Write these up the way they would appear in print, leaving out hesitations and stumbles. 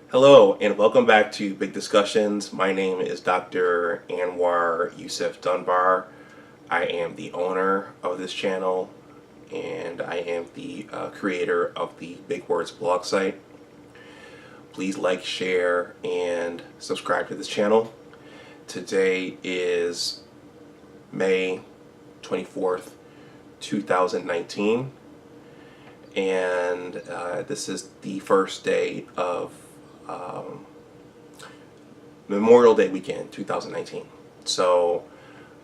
Hello and welcome back to Big Discussions. My name is Dr. Anwar Yusuf Dunbar. I am the owner of this channel and I am the creator of the Big Words blog site. Please like, share, and subscribe to this channel. Today is May 24th, 2019, and this is the first day of Memorial Day weekend 2019. So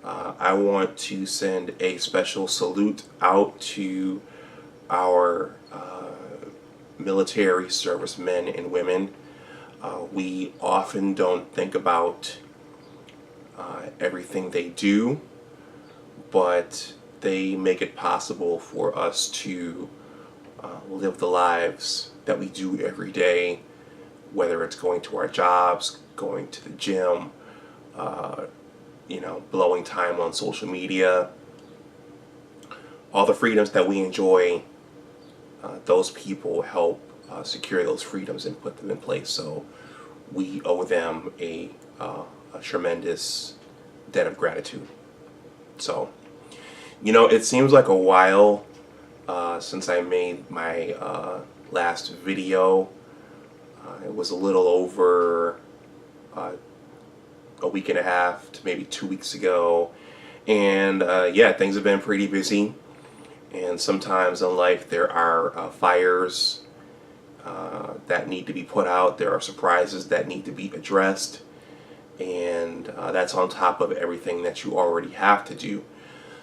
I want to send a special salute out to our military servicemen and women. We often don't think about everything they do, but they make it possible for us to live the lives that we do every day, whether it's going to our jobs, going to the gym, blowing time on social media. All the freedoms that we enjoy, those people help secure those freedoms and put them in place. So we owe them a tremendous debt of gratitude. So, it seems like a while since I made my last video. It was a little over a week and a half to maybe 2 weeks ago, and yeah, things have been pretty busy, and sometimes in life there are fires that need to be put out, there are surprises that need to be addressed, and that's on top of everything that you already have to do.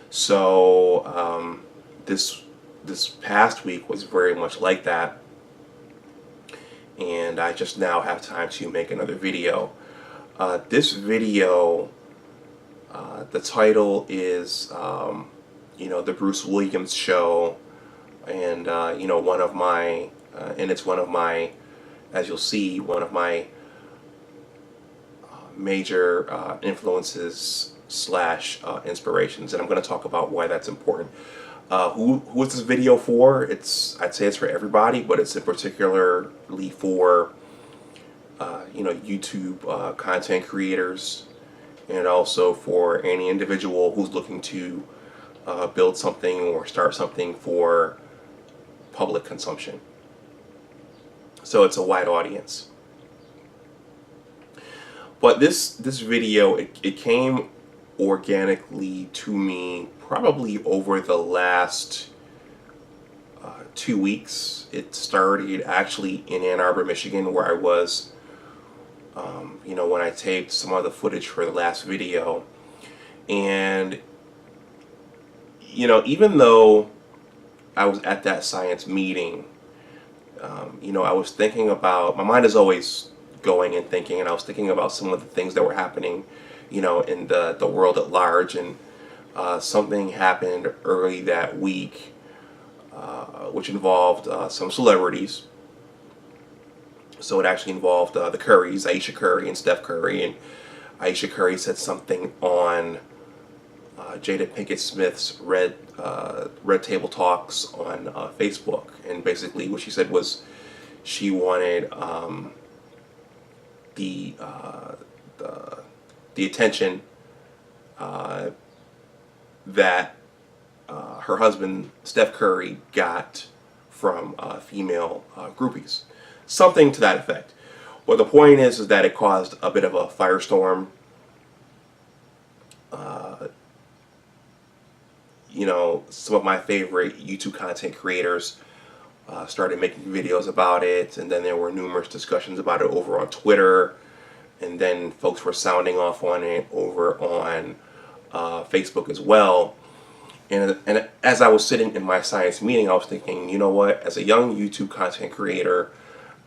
So this past week was very much like that, and I just now have time to make another video. This video, the title is the Bruce Williams Show, and one of my it's one of my, as you'll see, one of my major influences slash inspirations, and I'm going to talk about why that's important. Who is this video for? I'd say it's for everybody, but it's in particularly for YouTube content creators, and also for any individual who's looking to build something or start something for public consumption. So it's a wide audience. But this video, it came organically to me probably over the last 2 weeks. It started actually in Ann Arbor, Michigan, where I was when I taped some of the footage for the last video. And even though I was at that science meeting, I was thinking about, my mind is always going and thinking, and I was thinking about some of the things that were happening in the world at large. And something happened early that week which involved some celebrities. So it actually involved the Currys, Aisha Curry and Steph Curry, and Aisha Curry said something on Jada Pinkett Smith's Red Table Talks on Facebook, and basically what she said was she wanted the attention that her husband Steph Curry got from female groupies, something to that effect. Well, the point is that it caused a bit of a firestorm. Some of my favorite YouTube content creators started making videos about it, and then there were numerous discussions about it over on Twitter, and then folks were sounding off on it over on Facebook as well. And as I was sitting in my science meeting, I was thinking, you know what, as a young YouTube content creator,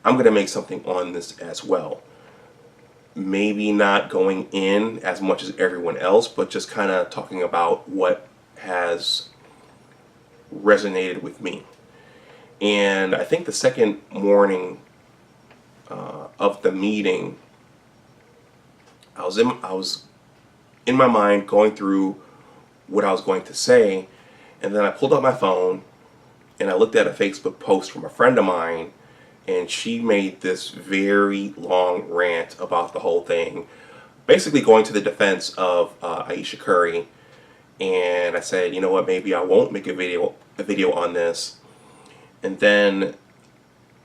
I'm going to make something on this as well. Maybe not going in as much as everyone else, but just kind of talking about what has resonated with me. And I think the second morning of the meeting, I was in my mind going through what I was going to say, and then I pulled out my phone and I looked at a Facebook post from a friend of mine, and she made this very long rant about the whole thing, basically going to the defense of Aisha Curry. And I said, you know what, maybe I won't make a video on this. And then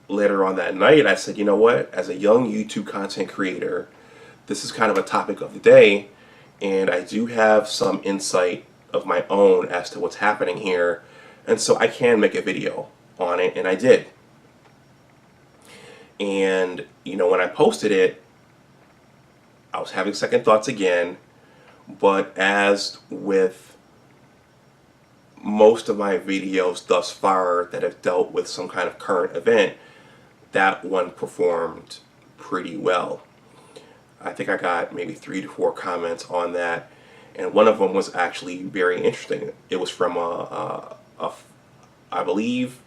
later on that night, I said, you know what, as a young YouTube content creator, this is kind of a topic of the day, and I do have some insight of my own as to what's happening here, and so I can make a video on it, and I did. And when I posted it, I was having second thoughts again, but as with most of my videos thus far that have dealt with some kind of current event, that one performed pretty well. I think I got maybe 3 to 4 comments on that, and one of them was actually very interesting. It was from I believe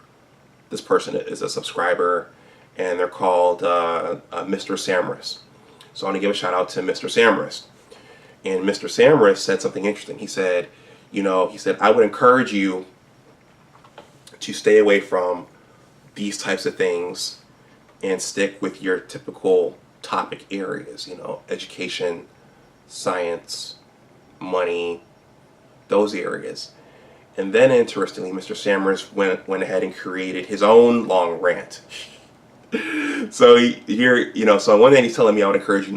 this person is a subscriber, and they're called Mr. Samris. So I want to give a shout out to Mr. Samris. And Mr. Samris said something interesting. He said, I would encourage you to stay away from these types of things and stick with your typical topic areas, education, science, money, those areas. And then interestingly, Mr. Samris went ahead and created his own long rant. So so on one hand he's telling me I would encourage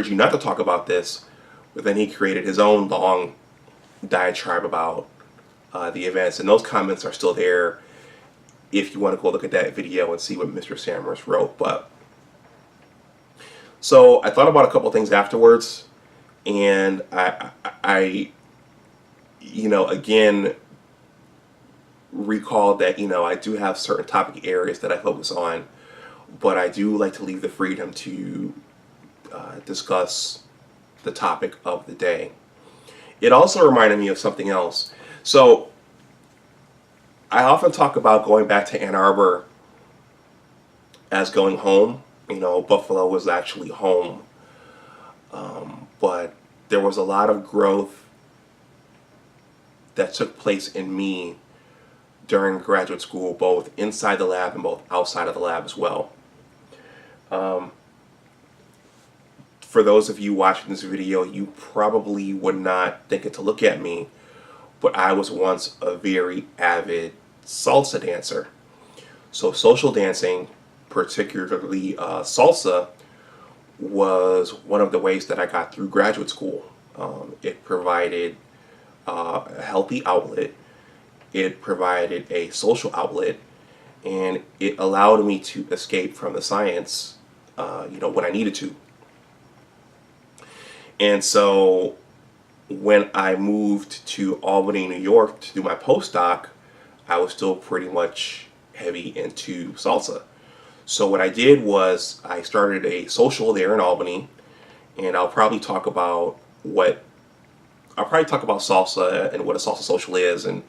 you not to talk about this, but then he created his own long diatribe about the events, and those comments are still there if you want to go look at that video and see what Mr. Samris wrote. But so I thought about a couple things afterwards, and I again recalled that I do have certain topic areas that I focus on, but I do like to leave the freedom to discuss the topic of the day. It also reminded me of something else. So I often talk about going back to Ann Arbor as going home. Buffalo was actually home, but there was a lot of growth that took place in me during graduate school, both inside the lab and both outside of the lab as well. For those of you watching this video, you probably would not think it to look at me, but I was once a very avid salsa dancer. So social dancing, particularly salsa, was one of the ways that I got through graduate school. It provided a healthy outlet, it provided a social outlet, and it allowed me to escape from the science when I needed to. And so when I moved to Albany, New York to do my postdoc, I was still pretty much heavy into salsa. So what I did was I started a social there in Albany, and I'll probably talk about salsa and what a salsa social is and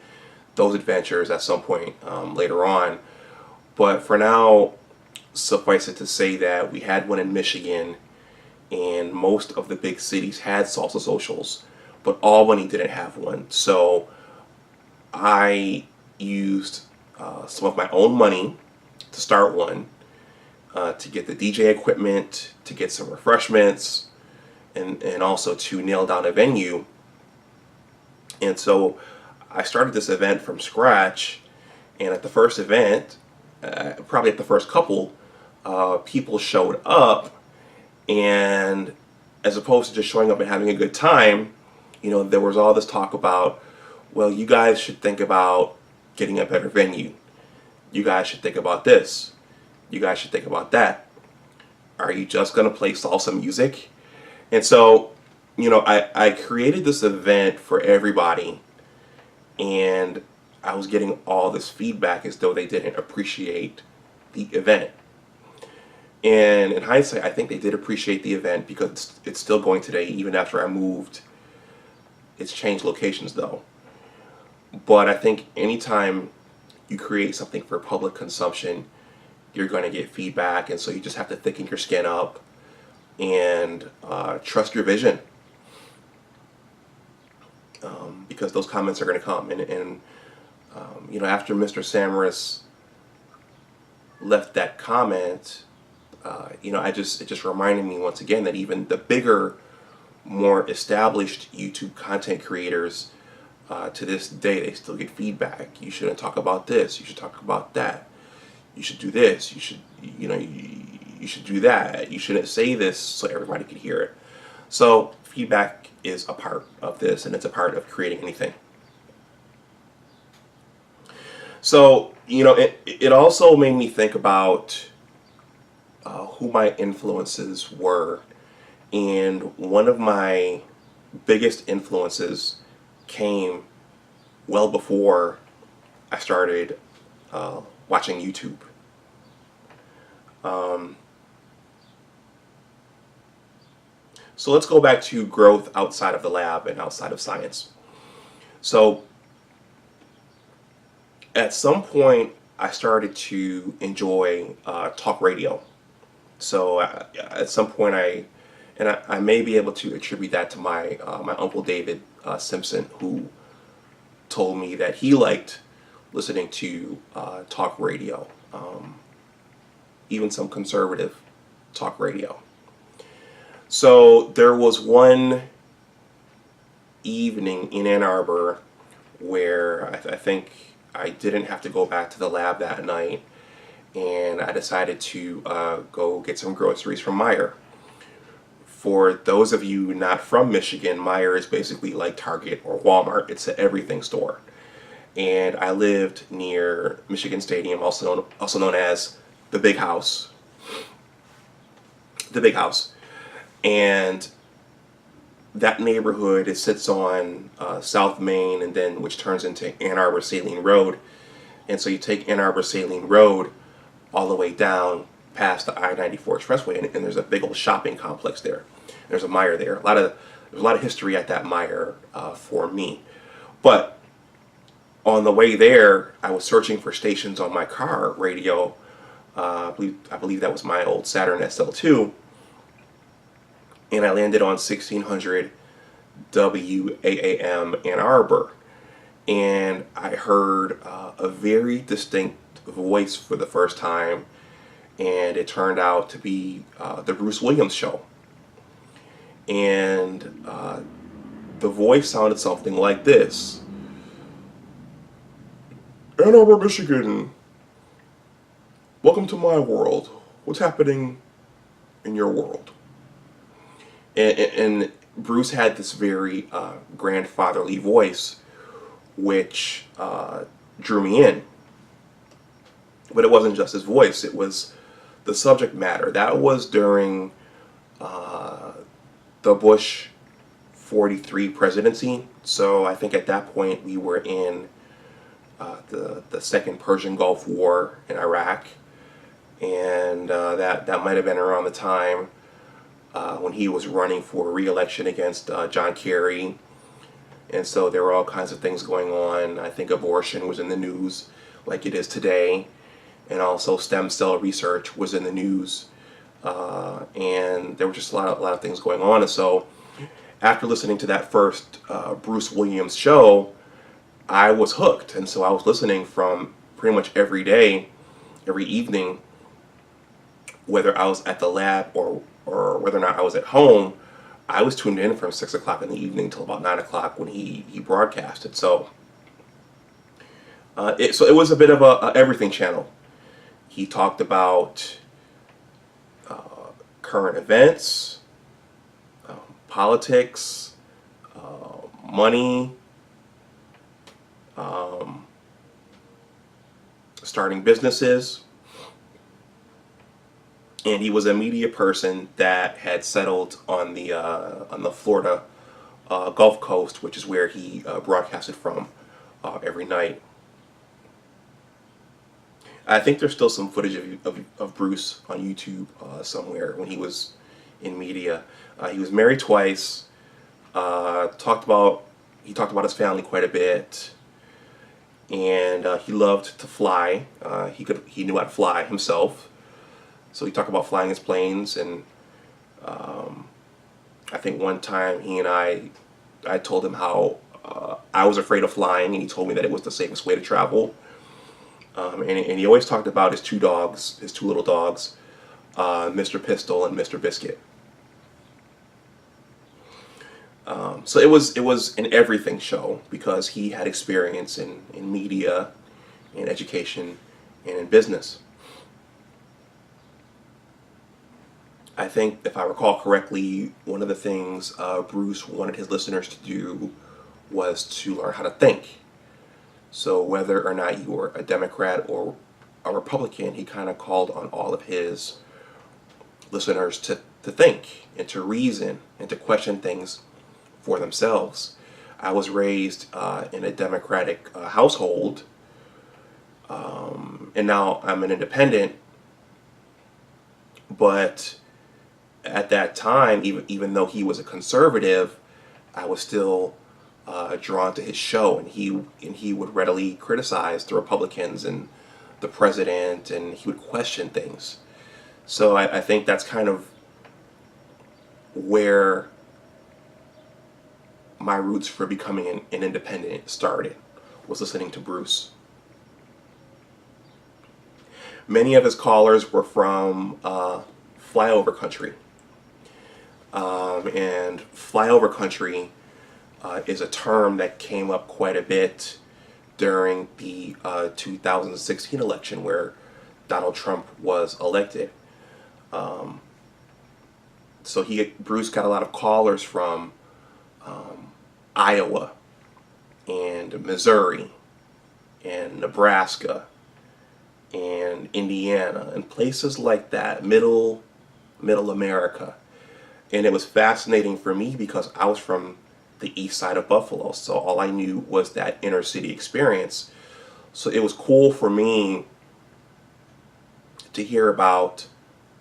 those adventures at some point later on. But for now, suffice it to say that we had one in Michigan, and most of the big cities had salsa socials, but Albany didn't have one. So I used some of my own money to start one, to get the DJ equipment, to get some refreshments, and also to nail down a venue. And so I started this event from scratch, and at the first event, probably at the first couple, people showed up, and as opposed to just showing up and having a good time, there was all this talk about, well, you guys should think about getting a better venue. You guys should think about this. You guys should think about that. Are you just going to play salsa music? And so, I created this event for everybody, and I was getting all this feedback as though they didn't appreciate the event. And in hindsight, I think they did appreciate the event because it's still going today, even after I moved. It's changed locations though. But I think anytime you create something for public consumption, you're going to get feedback, and so you just have to thicken your skin up and trust your vision, because those comments are going to come. And after Mr. Samris left that comment, it just reminded me once again that even the bigger, more established YouTube content creators, to this day, they still get feedback. You shouldn't talk about this. You should talk about that. You should do this. You should, you should do that. You shouldn't say this so everybody could hear it. So feedback is a part of this, and it's a part of creating anything. So, it also made me think about who my influences were. And one of my biggest influences came well before I started watching YouTube. So let's go back to growth outside of the lab and outside of science. So at some point, I started to enjoy talk radio. So at some point, I may be able to attribute that to my uncle David Simpson, who told me that he liked listening to talk radio, even some conservative talk radio. So there was one evening in Ann Arbor where I think I didn't have to go back to the lab that night, and I decided to go get some groceries from Meijer. For those of you not from Michigan, Meijer is basically like Target or Walmart. It's an everything store. And I lived near Michigan Stadium, also known as the Big House. The Big House. And that neighborhood, it sits on South Main, and then which turns into Ann Arbor Saline Road. And so you take Ann Arbor Saline Road all the way down past the I-94 expressway, and there's a big old shopping complex there. There's a Meijer there. There's a lot of history at that Meijer for me. But on the way there, I was searching for stations on my car radio. I believe that was my old Saturn SL2. And I landed on 1600 WAAM Ann Arbor. And I heard a very distinct voice for the first time. And it turned out to be the Bruce Williams Show. And the voice sounded something like this. Ann Arbor, Michigan. Welcome to my world. What's happening in your world? And Bruce had this very grandfatherly voice, which drew me in. But it wasn't just his voice, it was the subject matter. That was during the Bush 43 presidency. So I think at that point we were in the second Persian Gulf War in Iraq. And that might have been around the time when he was running for re-election against John Kerry. And so there were all kinds of things going on. I think abortion was in the news like it is today. And also stem cell research was in the news. And there were just a lot of things going on. And so after listening to that first Bruce Williams show, I was hooked. And so I was listening from pretty much every day, every evening, whether I was at the lab or whether or not I was at home. I was tuned in from 6 o'clock in the evening till about 9 o'clock when he broadcasted. So it was a bit of a everything channel. He talked about current events, politics, money, starting businesses. And he was a media person that had settled on the Florida Gulf Coast, which is where he broadcasted from every night. I think there's still some footage of Bruce on YouTube somewhere when he was in media. He was married twice. He talked about his family quite a bit, and he loved to fly. He knew how to fly himself. So he talked about flying his planes, and I think one time he and I told him how I was afraid of flying, and he told me that it was the safest way to travel. And he always talked about his two dogs, his two little dogs, Mr. Pistol and Mr. Biscuit. So it was an everything show because he had experience in media, in education, and in business. I think, if I recall correctly, one of the things Bruce wanted his listeners to do was to learn how to think. So whether or not you were a Democrat or a Republican, he kind of called on all of his listeners to think and to reason and to question things for themselves. I was raised in a Democratic household, and now I'm an independent, but at that time, even though he was a conservative, I was still drawn to his show, and he would readily criticize the Republicans and the president, and he would question things. So I think that's kind of where my roots for becoming an independent started, was listening to Bruce. Many of his callers were from flyover country. And flyover country is a term that came up quite a bit during the 2016 election where Donald Trump was elected. So Bruce got a lot of callers from Iowa and Missouri and Nebraska and Indiana and places like that, middle America. And it was fascinating for me because I was from the east side of Buffalo, so all I knew was that inner city experience. So it was cool for me to hear about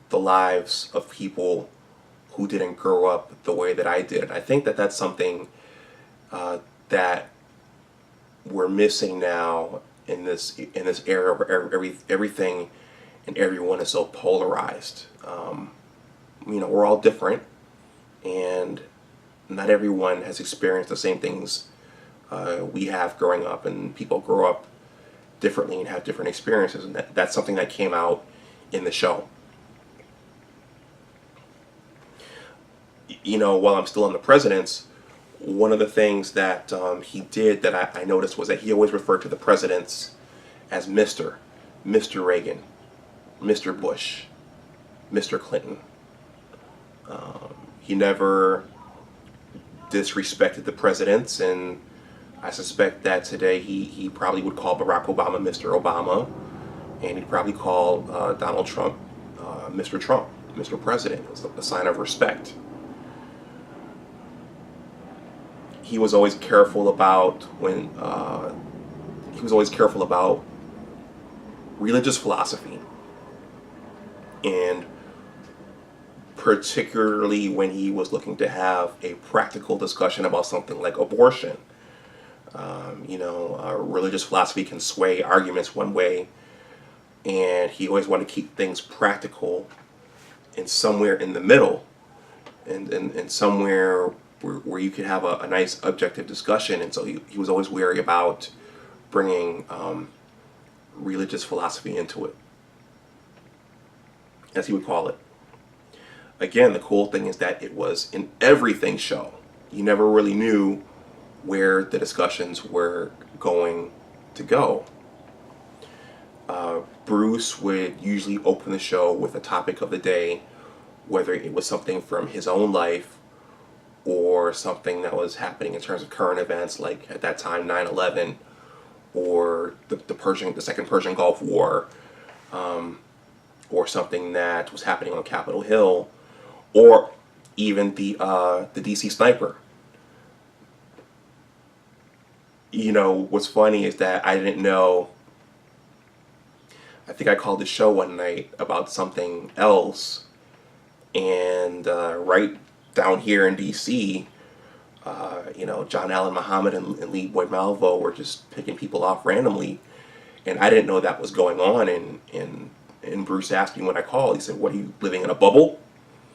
the lives of people who didn't grow up the way that I did. I think that that's something that we're missing now in this era where everything and everyone is so polarized. We're all different, and not everyone has experienced the same things we have growing up, and people grow up differently and have different experiences, and that's something that came out in the show. While I'm still on the presidents, one of the things that he did that I noticed was that he always referred to the presidents as Mr. Reagan, Mr. Bush, Mr. Clinton. He never disrespected the presidents, and I suspect that today he probably would call Barack Obama Mr. Obama, and he'd probably call Donald Trump Mr. Trump, Mr. President. It's a sign of respect. He was always careful about religious philosophy, and particularly when he was looking to have a practical discussion about something like abortion. Religious philosophy can sway arguments one way, and he always wanted to keep things practical and somewhere in the middle, and somewhere where you could have a nice objective discussion. And so he was always wary about bringing religious philosophy into it, as he would call it. Again, the cool thing is that it was an everything show. You never really knew where the discussions were going to go. Bruce would usually open the show with a topic of the day, whether it was something from his own life or something that was happening in terms of current events, like at that time 9/11, or the Second Persian Gulf War, or something that was happening on Capitol Hill, or even the DC sniper. What's funny is that I didn't know. I think I called the show one night about something else, and right down here in DC, John Allen Muhammad and Lee Boy Malvo were just picking people off randomly, and I didn't know that was going on. And Bruce asked me when I called. He said, "What, are you living in a bubble?"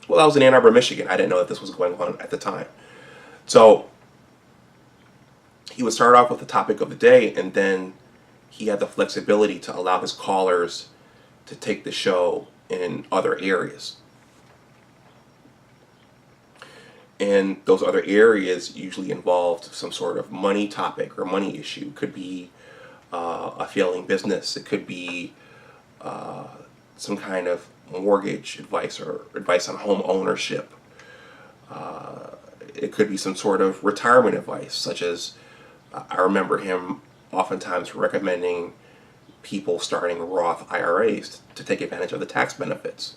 Well, I was in Ann Arbor, Michigan. I didn't know that this was going on at the time. So he would start off with the topic of the day, and then he had the flexibility to allow his callers to take the show in other areas. And those other areas usually involved some sort of money topic or money issue. It could be a failing business. It could be some kind of mortgage advice or advice on home ownership. It could be some sort of retirement advice, such as I remember him oftentimes recommending people starting Roth IRAs to take advantage of the tax benefits.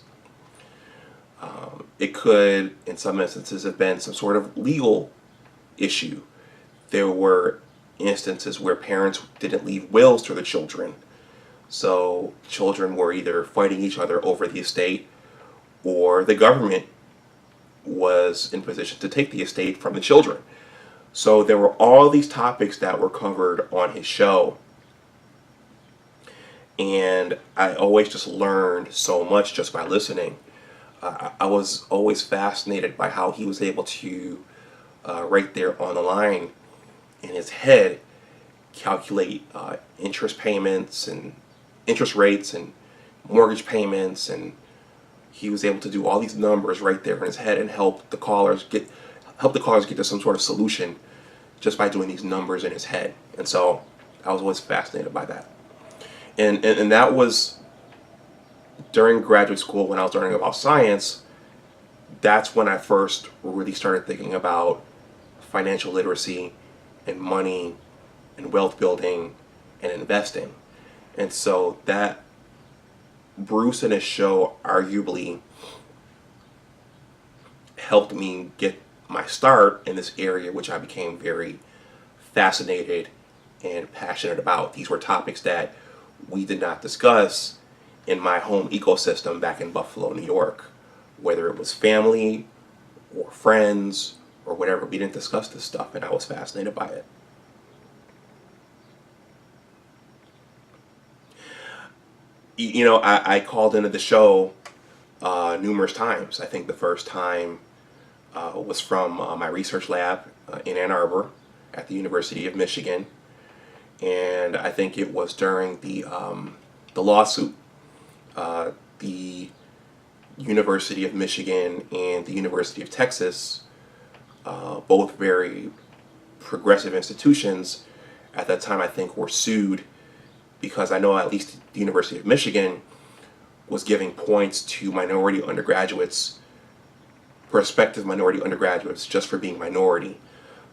It could, in some instances, have been some sort of legal issue. There were instances where parents didn't leave wills to the children, so children were either fighting each other over the estate, or the government was in position to take the estate from the children. So there were all these topics that were covered on his show, and I always just learned so much just by listening. I was always fascinated by how he was able to, right there on the line in his head, calculate interest payments and interest rates and mortgage payments, and he was able to do all these numbers right there in his head and help the callers get to some sort of solution just by doing these numbers in his head. And so I was always fascinated by that. And that was during graduate school when I was learning about science. That's when I first really started thinking about financial literacy and money and wealth building and investing. And so that Bruce and his show arguably helped me get my start in this area, which I became very fascinated and passionate about. These were topics that we did not discuss in my home ecosystem back in Buffalo, New York. Whether it was family or friends or whatever, we didn't discuss this stuff, and I was fascinated by it. You know, I called into the show numerous times. I think the first time was from my research lab in Ann Arbor at the University of Michigan, and I think it was during the lawsuit. The University of Michigan and the University of Texas, both very progressive institutions at that time, I think, were sued because I know at least the University of Michigan was giving points to minority undergraduates, prospective minority undergraduates, just for being minority.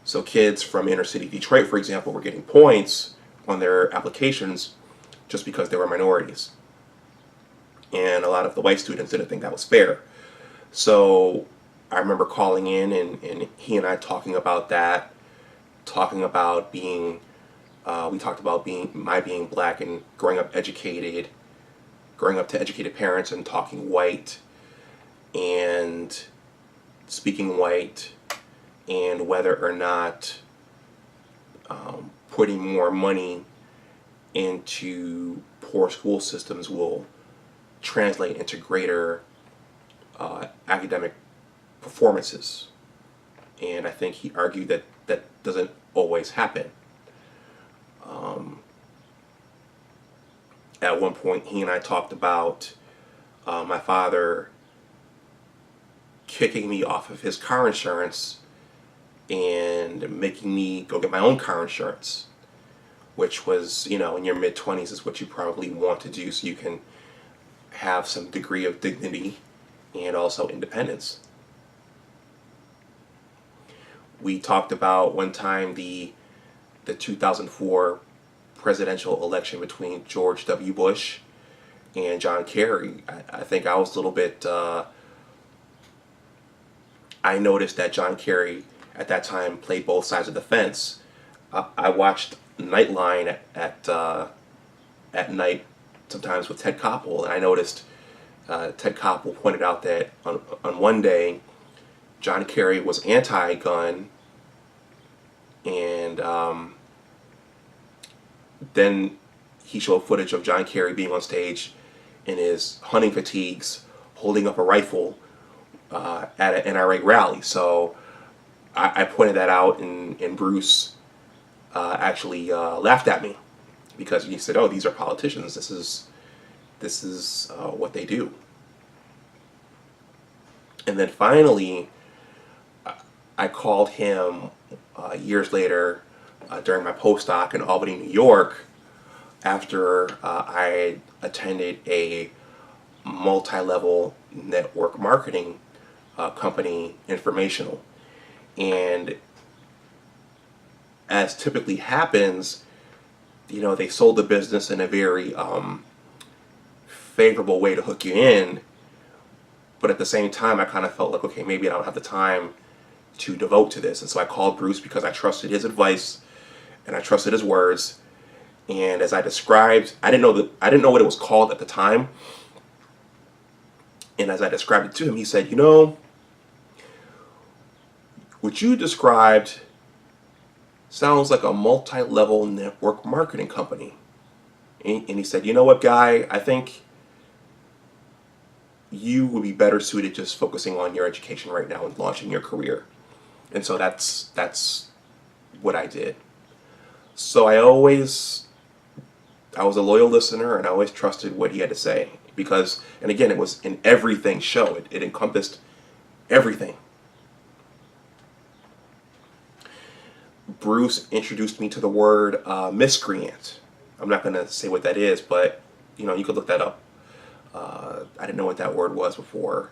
So kids from inner city Detroit, for example, were getting points on their applications just because they were minorities. And a lot of the white students didn't think that was fair. So I remember calling in and he and I talking about that, talking about being, we talked about being black and growing up to educated parents and talking white and speaking white, and whether or not putting more money into poor school systems will translate into greater academic performances. And I think he argued that that doesn't always happen. At one point, he and I talked about my father kicking me off of his car insurance and making me go get my own car insurance, which was, you know, in your mid-20s is what you probably want to do so you can have some degree of dignity and also independence. We talked about one time the 2004 presidential election between George W. Bush and John Kerry. I think I was a little bit, I noticed that John Kerry at that time played both sides of the fence. I watched Nightline at night sometimes with Ted Koppel, and I noticed Ted Koppel pointed out that on one day John Kerry was anti-gun, and then he showed footage of John Kerry being on stage in his hunting fatigues holding up a rifle at an NRA rally. So I pointed that out, and Bruce actually laughed at me. because he said, "Oh, these are politicians. This is what they do." And then finally, I called him years later during my postdoc in Albany, New York, after I attended a multi-level network marketing company informational. And as typically happens, they sold the business in a very favorable way to hook you in. But at the same time, I kind of felt like, okay, maybe I don't have the time to devote to this. And so I called Bruce because I trusted his advice and I trusted his words. And as I described, I didn't know what it was called at the time. And as I described it to him, he said, what you described sounds like a multi-level network marketing company. And he said, you know what, Guy, I think you would be better suited just focusing on your education right now and launching your career. And so that's what I did. So I was a loyal listener, and I always trusted what he had to say because, and again, it was an everything show. It encompassed everything. Bruce introduced me to the word miscreant. I'm not going to say what that is, but you could look that up. I didn't know what that word was before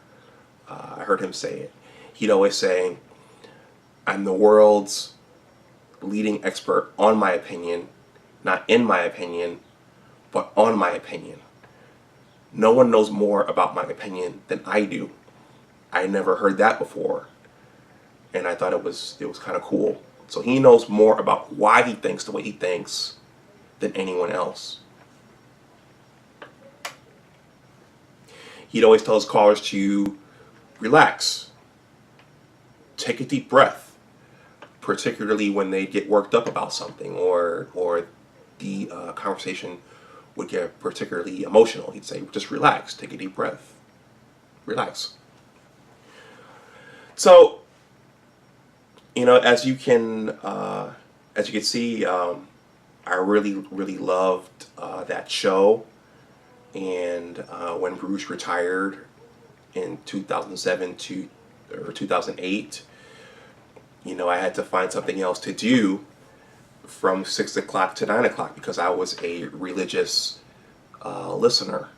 I heard him say it. He'd always say, "I'm the world's leading expert on my opinion, not in my opinion, but on my opinion. No one knows more about my opinion than I do." I never heard that before, and I thought it was kind of cool. So he knows more about why he thinks the way he thinks than anyone else. He'd always tell his callers to relax, take a deep breath, particularly when they get worked up about something or the conversation would get particularly emotional. He'd say, just relax, take a deep breath, relax. So, as you can see, I really loved that show. And when Bruce retired in 2007 or 2008, I had to find something else to do from 6 o'clock to 9 o'clock because I was a religious listener.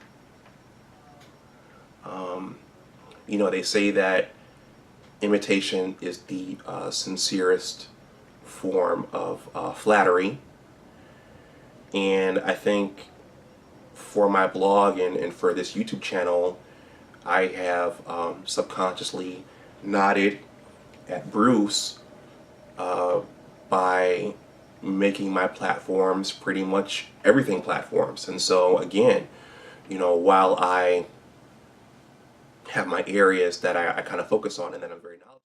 They say that imitation is the sincerest form of flattery. And I think for my blog and for this YouTube channel, I have subconsciously nodded at Bruce by making my platforms pretty much everything platforms. And so again, while I have my areas that I kind of focus on and that I'm very knowledgeable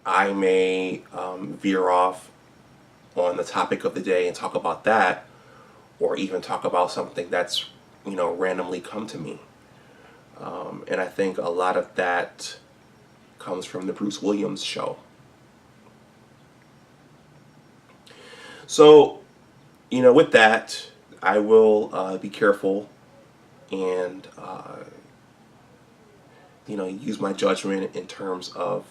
I may veer off on the topic of the day and talk about that, or even talk about something that's, randomly come to me. And I think a lot of that comes from the Bruce Williams show. So, with that, I will be careful and, use my judgment in terms of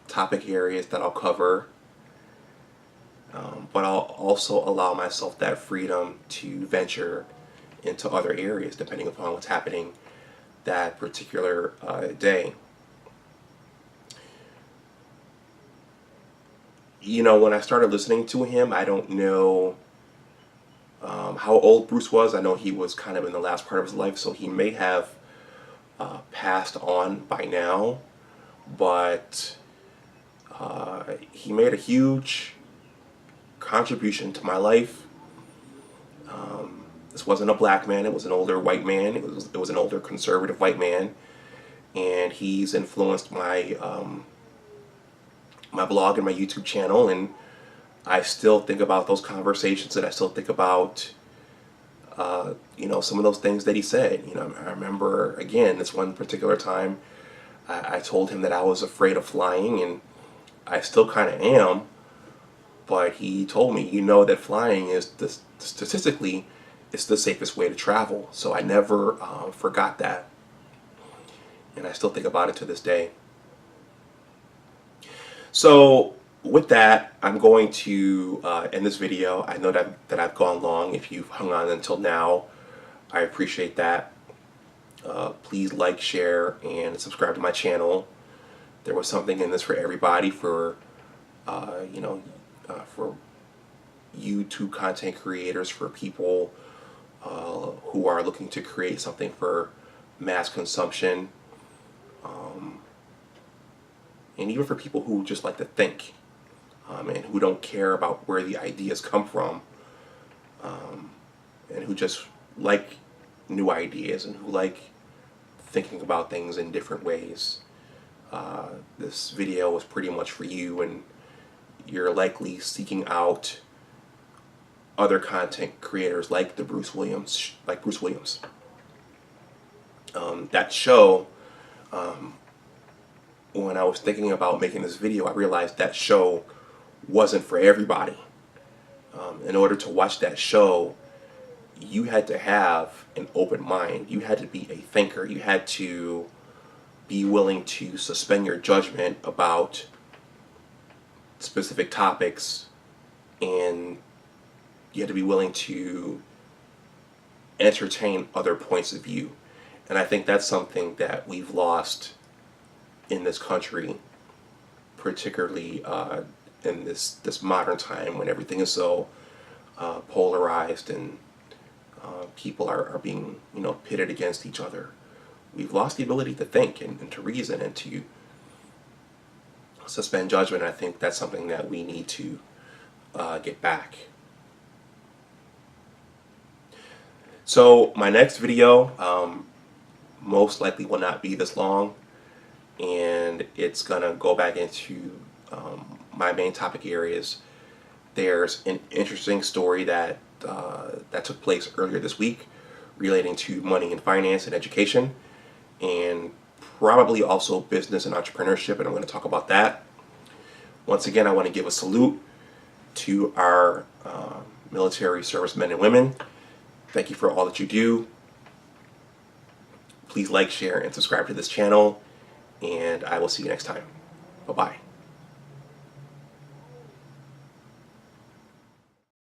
topic areas that I'll cover. But I'll also allow myself that freedom to venture into other areas depending upon what's happening that particular day. When I started listening to him, I don't know how old Bruce was. I know he was kind of in the last part of his life, so he may have passed on by now, but he made a huge contribution to my life. This wasn't a black man, it was an older white man, it was an older conservative white man, and he's influenced my my blog and my YouTube channel, and I still think about those conversations, and I still think about some of those things that he said. I remember, again, this one particular time I told him that I was afraid of flying, and I still kind of am, but he told me, that flying is statistically it's the safest way to travel. So I never forgot that, and I still think about it to this day. So with that, I'm going to end this video. I know that I've gone long. If you've hung on until now, I appreciate that. Please like, share, and subscribe to my channel. There was something in this for everybody, for for YouTube content creators, for people who are looking to create something for mass consumption, and even for people who just like to think, and who don't care about where the ideas come from, and who just like new ideas and who like thinking about things in different ways. This video was pretty much for you, and you're likely seeking out other content creators like Bruce Williams. That show, when I was thinking about making this video, I realized that show wasn't for everybody. In order to watch that show, you had to have an open mind. You had to be a thinker. You had to be willing to suspend your judgment about specific topics, and you had to be willing to entertain other points of view. And I think that's something that we've lost in this country, particularly in this modern time when everything is so polarized, and people are being pitted against each other. We've lost the ability to think and to reason and to suspend judgment. I think that's something that we need to get back. So my next video most likely will not be this long, and it's gonna go back into my main topic areas. There's an interesting story that took place earlier this week relating to money and finance and education, and probably also business and entrepreneurship, and I'm going to talk about that. Once again, I want to give a salute to our military servicemen and women. Thank you for all that you do. Please like, share, and subscribe to this channel, and I will see you next time. Bye-bye.